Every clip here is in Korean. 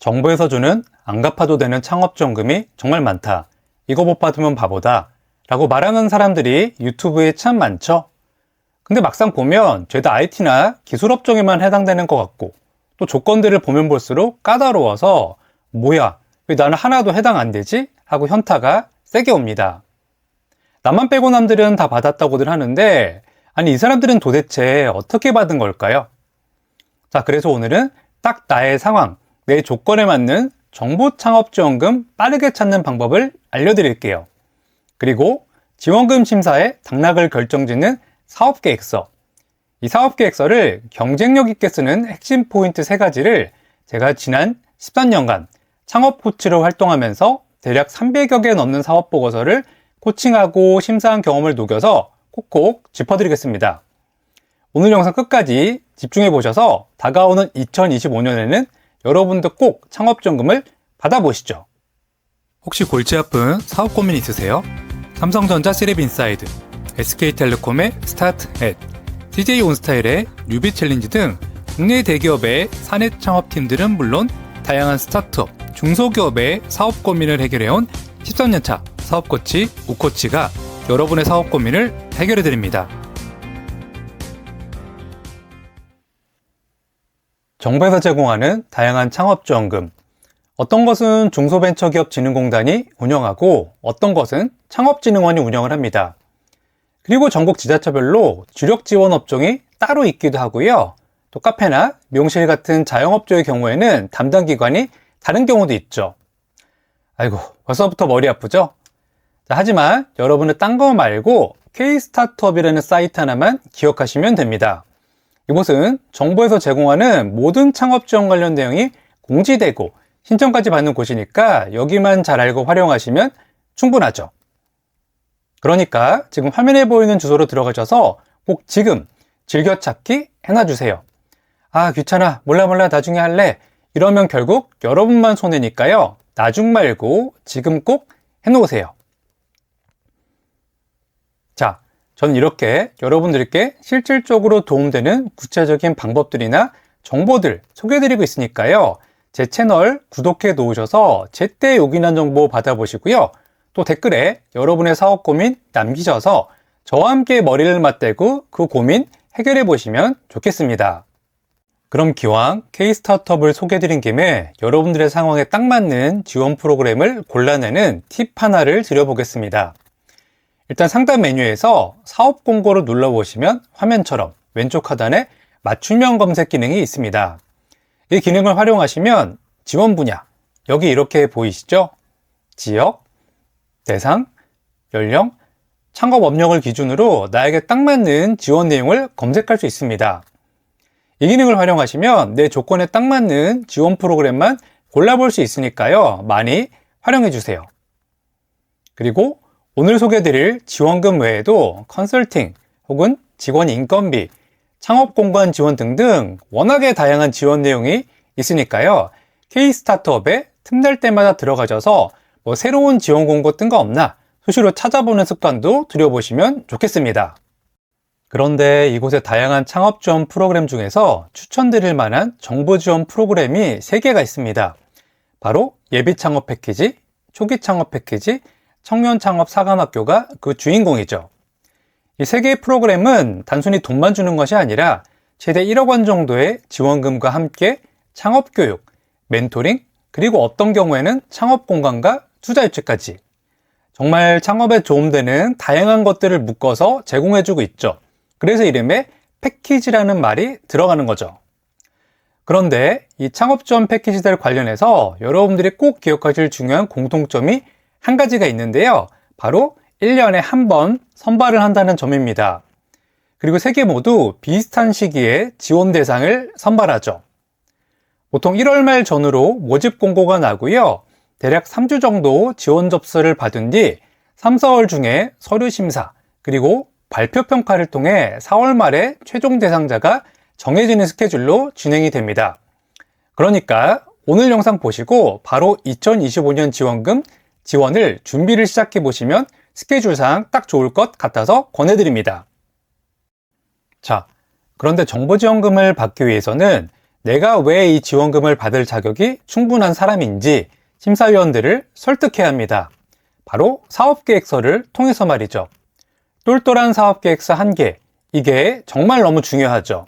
정부에서 주는 안 갚아도 되는 창업지원금이 정말 많다. 이거 못 받으면 바보다. 라고 말하는 사람들이 유튜브에 참 많죠. 근데 막상 보면 죄다 IT나 기술업종에만 해당되는 것 같고 또 조건들을 보면 볼수록 까다로워서 뭐야, 왜 나는 하나도 해당 안 되지? 하고 현타가 세게 옵니다. 나만 빼고 남들은 다 받았다고들 하는데 아니 이 사람들은 도대체 어떻게 받은 걸까요? 자, 그래서 오늘은 딱 나의 상황, 내 조건에 맞는 정부창업지원금 빠르게 찾는 방법을 알려드릴게요. 그리고 지원금 심사에 당락을 결정짓는 사업계획서. 이 사업계획서를 경쟁력 있게 쓰는 핵심 포인트 3가지를 제가 지난 13년간 창업 코치로 활동하면서 대략 300여 개 넘는 사업보고서를 코칭하고 심사한 경험을 녹여서 콕콕 짚어드리겠습니다. 오늘 영상 끝까지 집중해 보셔서 다가오는 2025년에는 여러분도 꼭 창업지원금을 받아보시죠. 혹시 골치 아픈 사업 고민 있으세요? 삼성전자 시랩인사이드, SK텔레콤의 스타트햇, CJ온스타일의 뉴비 챌린지 등 국내 대기업의 사내 창업팀들은 물론 다양한 스타트업, 중소기업의 사업 고민을 해결해온 13년차 사업코치 우코치가 여러분의 사업 고민을 해결해드립니다. 정부에서 제공하는 다양한 창업지원금. 어떤 것은 중소벤처기업진흥공단이 운영하고 어떤 것은 창업진흥원이 운영을 합니다. 그리고 전국 지자체별로 주력 지원 업종이 따로 있기도 하고요. 또 카페나 미용실 같은 자영업조의 경우에는 담당 기관이 다른 경우도 있죠. 아이고, 벌써부터 머리 아프죠? 자, 하지만 여러분은 딴 거 말고 K-스타트업이라는 사이트 하나만 기억하시면 됩니다. 이곳은 정부에서 제공하는 모든 창업 지원 관련 내용이 공지되고 신청까지 받는 곳이니까 여기만 잘 알고 활용하시면 충분하죠. 그러니까 지금 화면에 보이는 주소로 들어가셔서 꼭 지금 즐겨찾기 해놔주세요. 아, 귀찮아. 몰라 나중에 할래. 이러면 결국 여러분만 손해니까요. 나중 말고 지금 꼭 해놓으세요. 자, 저는 이렇게 여러분들께 실질적으로 도움되는 구체적인 방법들이나 정보들 소개해드리고 있으니까요. 제 채널 구독해 놓으셔서 제때 요긴한 정보 받아보시고요. 또 댓글에 여러분의 사업 고민 남기셔서 저와 함께 머리를 맞대고 그 고민 해결해 보시면 좋겠습니다. 그럼 기왕 K-스타트업을 소개해드린 김에 여러분들의 상황에 딱 맞는 지원 프로그램을 골라내는 팁 하나를 드려보겠습니다. 일단 상단 메뉴에서 사업 공고를 눌러보시면 화면처럼 왼쪽 하단에 맞춤형 검색 기능이 있습니다. 이 기능을 활용하시면 지원 분야, 여기 이렇게 보이시죠? 지역, 대상, 연령, 창업 업력을 기준으로 나에게 딱 맞는 지원 내용을 검색할 수 있습니다. 이 기능을 활용하시면 내 조건에 딱 맞는 지원 프로그램만 골라볼 수 있으니까요. 많이 활용해 주세요. 그리고 오늘 소개해드릴 지원금 외에도 컨설팅 혹은 직원 인건비, 창업 공간 지원 등등 워낙에 다양한 지원 내용이 있으니까요. K-스타트업에 틈날 때마다 들어가셔서 새로운 지원 공고 뜬 거 없나 수시로 찾아보는 습관도 들여보시면 좋겠습니다. 그런데 이곳의 다양한 창업 지원 프로그램 중에서 추천드릴 만한 정부 지원 프로그램이 3개가 있습니다. 바로 예비 창업 패키지, 초기 창업 패키지, 청년 창업 사관학교가 그 주인공이죠. 이 3개의 프로그램은 단순히 돈만 주는 것이 아니라 최대 1억 원 정도의 지원금과 함께 창업 교육, 멘토링, 그리고 어떤 경우에는 창업 공간과 투자 유치까지 정말 창업에 도움되는 다양한 것들을 묶어서 제공해주고 있죠. 그래서 이름에 패키지라는 말이 들어가는 거죠. 그런데 이 창업 지원 패키지들 관련해서 여러분들이 꼭 기억하실 중요한 공통점이 한 가지가 있는데요. 바로 1년에 한 번 선발을 한다는 점입니다. 그리고 3개 모두 비슷한 시기에 지원 대상을 선발하죠. 보통 1월 말 전후로 모집 공고가 나고요. 대략 3주 정도 지원 접수를 받은 뒤 3, 4월 중에 서류 심사, 그리고 발표 평가를 통해 4월 말에 최종 대상자가 정해지는 스케줄로 진행이 됩니다. 그러니까 오늘 영상 보시고 바로 2025년 지원금 지원을 준비를 시작해 보시면 스케줄상 딱 좋을 것 같아서 권해드립니다. 자, 그런데 정부지원금을 받기 위해서는 내가 왜 이 지원금을 받을 자격이 충분한 사람인지 심사위원들을 설득해야 합니다. 바로 사업계획서를 통해서 말이죠. 똘똘한 사업계획서 1개, 이게 정말 너무 중요하죠.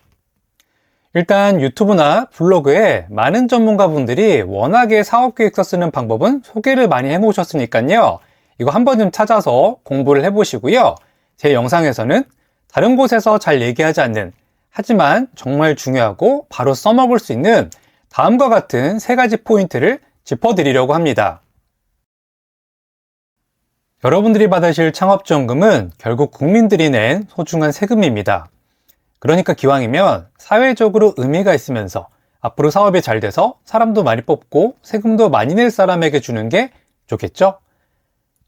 일단 유튜브나 블로그에 많은 전문가분들이 워낙에 사업계획서 쓰는 방법은 소개를 많이 해놓으셨으니까요. 이거 한 번쯤 찾아서 공부를 해보시고요. 제 영상에서는 다른 곳에서 잘 얘기하지 않는, 하지만 정말 중요하고 바로 써먹을 수 있는 다음과 같은 3가지 포인트를 짚어드리려고 합니다. 여러분들이 받으실 창업지원금은 결국 국민들이 낸 소중한 세금입니다. 그러니까 기왕이면 사회적으로 의미가 있으면서 앞으로 사업이 잘 돼서 사람도 많이 뽑고 세금도 많이 낼 사람에게 주는 게 좋겠죠?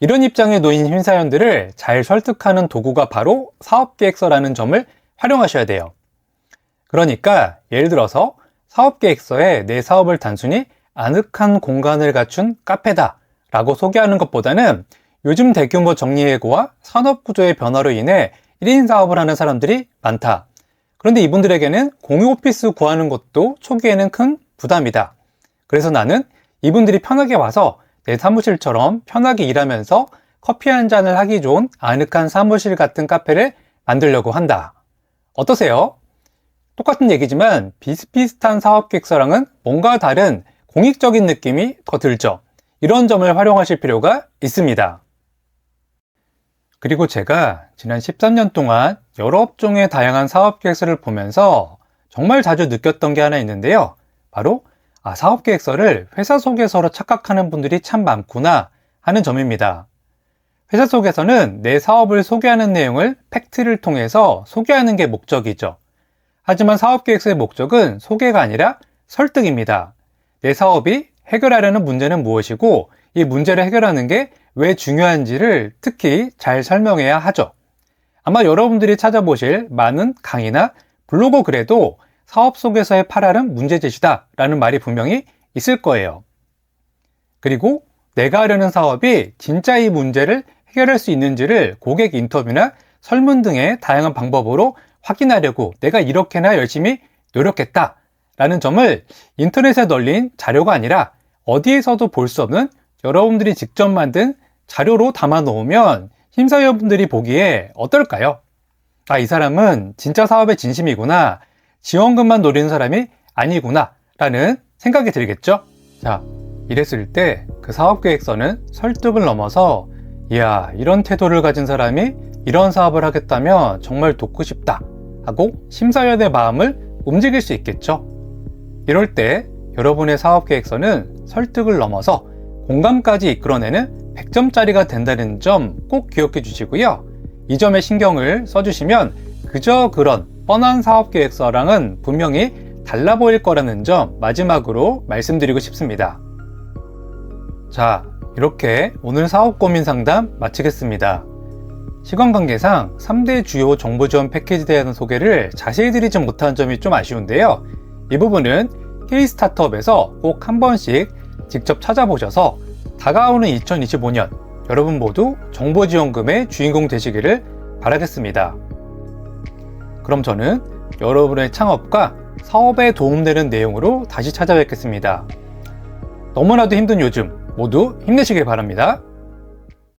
이런 입장에 놓인 심사위원들을 잘 설득하는 도구가 바로 사업계획서라는 점을 활용하셔야 돼요. 그러니까 예를 들어서 사업계획서에 내 사업을 단순히 아늑한 공간을 갖춘 카페다 라고 소개하는 것보다는 요즘 대규모 정리해고와 산업구조의 변화로 인해 1인 사업을 하는 사람들이 많다. 그런데 이분들에게는 공유 오피스 구하는 것도 초기에는 큰 부담이다. 그래서 나는 이분들이 편하게 와서 내 사무실처럼 편하게 일하면서 커피 한 잔을 하기 좋은 아늑한 사무실 같은 카페를 만들려고 한다. 어떠세요? 똑같은 얘기지만 비슷비슷한 사업계획서랑은 뭔가 다른 공익적인 느낌이 더 들죠. 이런 점을 활용하실 필요가 있습니다. 그리고 제가 지난 13년 동안 여러 업종의 다양한 사업계획서를 보면서 정말 자주 느꼈던 게 하나 있는데요. 바로 사업계획서를 회사 속에서로 착각하는 분들이 참 많구나 하는 점입니다. 회사 속에서는 내 사업을 소개하는 내용을 팩트를 통해서 소개하는 게 목적이죠. 하지만 사업계획서의 목적은 소개가 아니라 설득입니다. 내 사업이 해결하려는 문제는 무엇이고 이 문제를 해결하는 게 왜 중요한지를 특히 잘 설명해야 하죠. 아마 여러분들이 찾아보실 많은 강의나 블로그 글에도 사업 속에서의 8R은 문제제시다 라는 말이 분명히 있을 거예요. 그리고 내가 하려는 사업이 진짜 이 문제를 해결할 수 있는지를 고객 인터뷰나 설문 등의 다양한 방법으로 확인하려고 내가 이렇게나 열심히 노력했다 라는 점을 인터넷에 널린 자료가 아니라 어디에서도 볼 수 없는 여러분들이 직접 만든 자료로 담아 놓으면 심사위원분들이 보기에 어떨까요? 이 사람은 진짜 사업에 진심이구나, 지원금만 노리는 사람이 아니구나 라는 생각이 들겠죠? 자, 이랬을 때 그 사업계획서는 설득을 넘어서 이야, 이런 태도를 가진 사람이 이런 사업을 하겠다면 정말 돕고 싶다 하고 심사위원의 마음을 움직일 수 있겠죠? 이럴 때 여러분의 사업계획서는 설득을 넘어서 공감까지 이끌어내는 100점짜리가 된다는 점 꼭 기억해 주시고요. 이 점에 신경을 써주시면 그저 그런 뻔한 사업계획서랑은 분명히 달라 보일 거라는 점 마지막으로 말씀드리고 싶습니다. 자, 이렇게 오늘 사업 고민 상담 마치겠습니다. 시간 관계상 3대 주요 정보 지원 패키지에 대한 소개를 자세히 드리지 못한 점이 좀 아쉬운데요. 이 부분은 K-스타트업에서 꼭 한 번씩 직접 찾아보셔서 다가오는 2025년 여러분 모두 정보지원금의 주인공 되시기를 바라겠습니다. 그럼 저는 여러분의 창업과 사업에 도움되는 내용으로 다시 찾아뵙겠습니다. 너무나도 힘든 요즘 모두 힘내시길 바랍니다.